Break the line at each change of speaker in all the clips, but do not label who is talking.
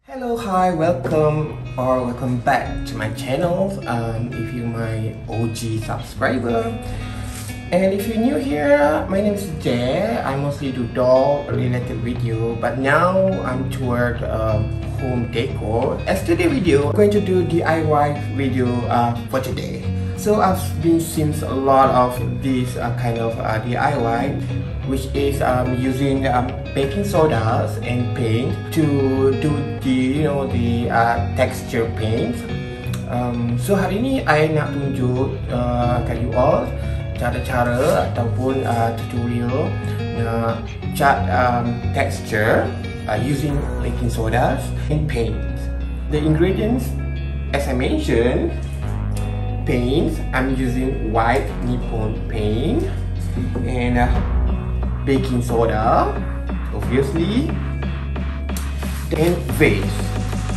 Hello, hi, welcome back to my channel. If you're my OG subscriber, and if you're new here, my name is Jay. I mostly do doll related video, but now I'm toward home decor. As today video, I'm going to do DIY video for today. So I've been seeing a lot of these kind of DIY, which is using baking sodas and paint to do the texture paint. So hari ni I nak tunjuk kat you all cara-cara ataupun tutorial nak cat texture using baking sodas and paint. The ingredients, as I mentioned, paint. I'm using white Nippon paint and baking soda, obviously, dan vase.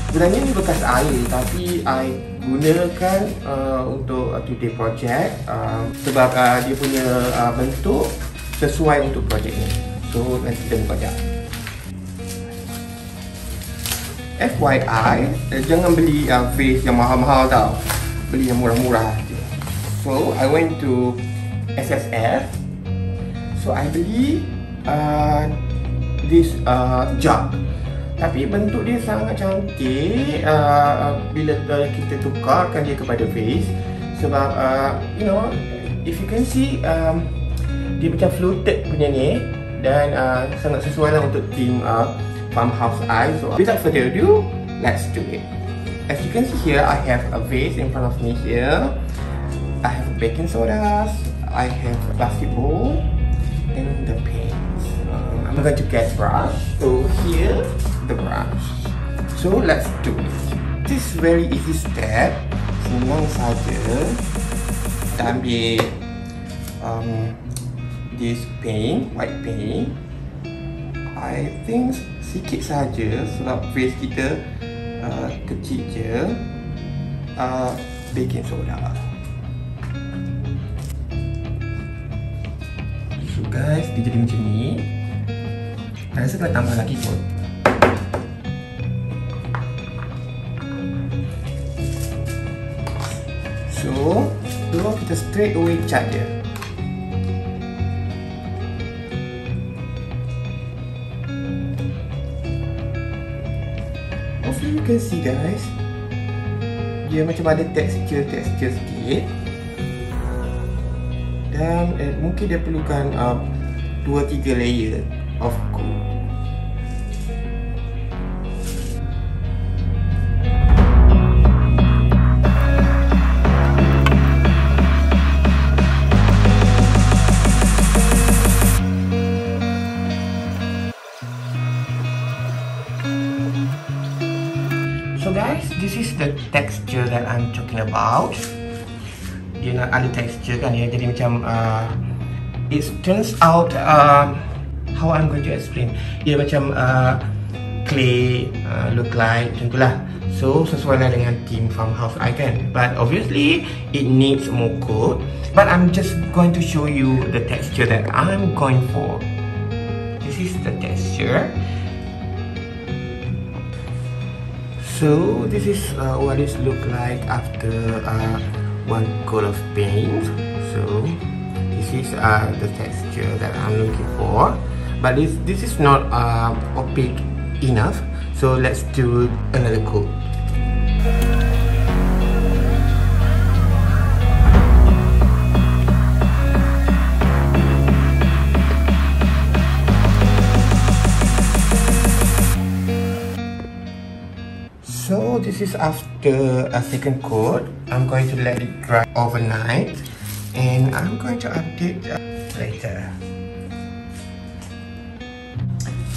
Sebenarnya ni bekas air, tapi I gunakan untuk today project sebab dia punya bentuk sesuai untuk projek ni. So nanti kita buka jap. FYI, jangan beli vase yang mahal-mahal tau. Beli yang murah-murah je. So I went to SSF. So I beli this jug. Tapi bentuk dia sangat cantik bila kita tukarkan dia kepada vase. Sebab if you can see, dia macam floated punya ni. Dan sangat sesuai lah untuk theme farmhouse eye. So without further ado, let's do it. As you can see here, I have a vase in front of me here. I have baking sodas, I have a plastic bowl, and the paints. I'm going to get brush. So here, the brush. So let's do it. This is very easy step. Senang saja. Kita ambil this paint, white paint. I think sikit saja sebab vase kita kecil je. Baking soda. So guys, dia jadi macam ni. Saya rasa kena tambah lagi pun. So kita straight away cat dia. Hopefully you can see guys, dia macam ada texture sikit. Dan mungkin dia perlukan 2-3 layer of coat. So guys, this is the texture that I'm talking about. Dia nak ada texture kan, dia jadi macam it turns out how I'm going to explain. Dia macam clay look like macam itulah. So sesuai lah dengan theme farmhouse eye kan. But obviously it needs more coat. But I'm just going to show you the texture that I'm going for. This is the texture. So this is what it look like after one coat of paint. So this is the texture that I'm looking for. But this is not opaque enough. So let's do another coat. So this is after a second coat. I'm going to let it dry overnight and I'm going to update later.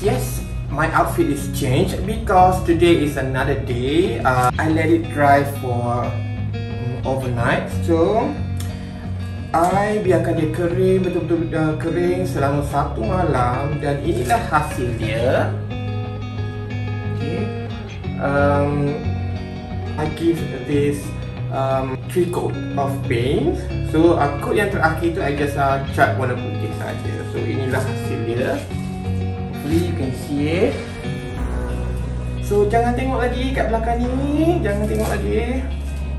Yes, my outfit is changed because today is another day. I let it dry for overnight. So I biarkan dia kering, betul-betul kering selama 1 malam dan inilah hasil dia. Okay. I give this 3 coat of paint. So coat yang terakhir tu I just cat warna putih saja. So inilah hasil dia. Hopefully you can see it. So jangan tengok lagi kat belakang ni, jangan tengok lagi.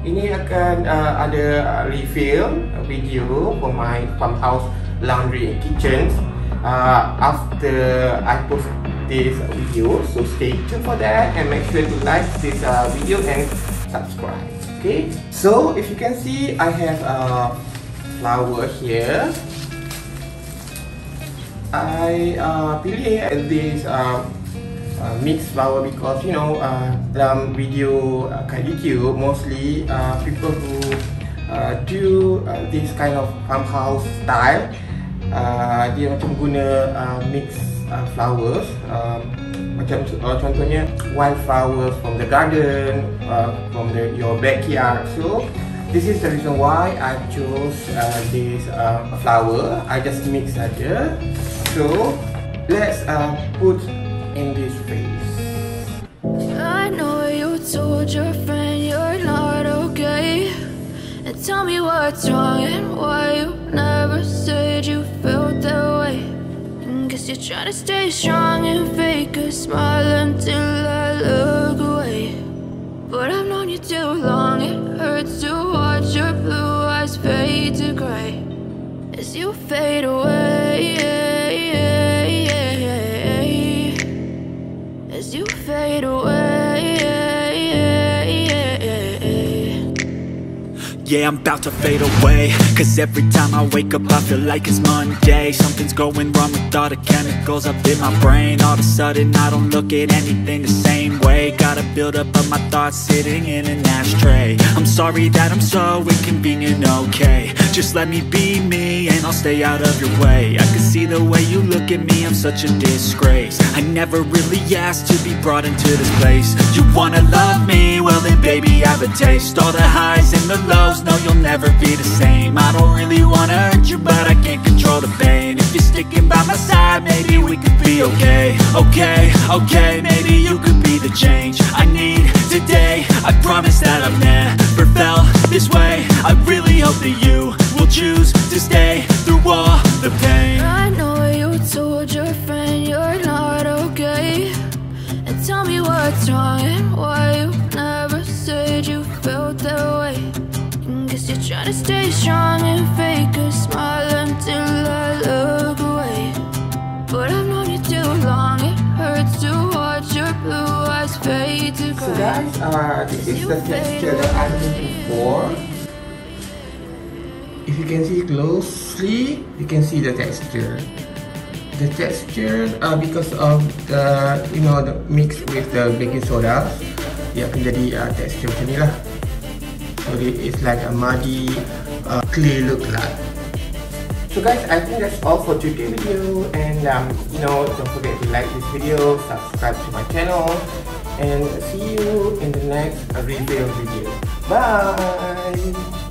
Ini akan ada refill video for my farmhouse laundry and kitchen after I post this video. So stay tuned for that and make sure to like this video and subscribe. Okay, so if you can see, I have a flower here. I pilih this mixed flower because dalam video kat YouTube mostly people who do this kind of farmhouse style, dia macam guna mixed flowers, macam contohnya wildflowers from the garden, from your backyard. So this is the reason why I chose this flower. I just mix saja. So let's put in this face.
I know you told your friend you're not okay, and tell me what's wrong and why you never said you felt that way. Guess you're trying to stay strong and fake a smile until I look away. But I've known you too long, it hurts to watch your blue eyes fade to grey as you fade away. As you fade away.
Yeah, I'm about to fade away, cause every time I wake up I feel like it's Monday. Something's going wrong with all the chemicals up in my brain. All of a sudden I don't look at anything the same way. Gotta build up of my thoughts sitting in an ashtray. I'm sorry that I'm so inconvenient, okay. Just let me be me and I'll stay out of your way. I can see the way you look at me, I'm such a disgrace. I never really asked to be brought into this place. You wanna love me? Well then baby I have a taste. All the highs and the lows, no you'll never be the same. I don't really wanna hurt you but I can't control the pain. If you're sticking by my side, maybe we could be okay. Okay, maybe you could be the change I need today. I promise that I've never felt this way. I really hope that you will choose to stay through all the pain.
I know you told your friend you're not okay, and tell me what's wrong and why you never said you felt that way. Guess you're trying to stay strong and fake a smile until I look away. But I've known you too long, it hurts to watch your blue eyes fade to
So
grey.
guys, this is the texture that I'm looking for. If you can see closely, you can see the texture. The texture, because of the the mix with the baking soda, dia akan jadi texture macam ni lah. So it's like a muddy clay look like. So guys, I think that's all for today's video, and don't forget to like this video, subscribe to my channel, and see you in the next review video. Bye.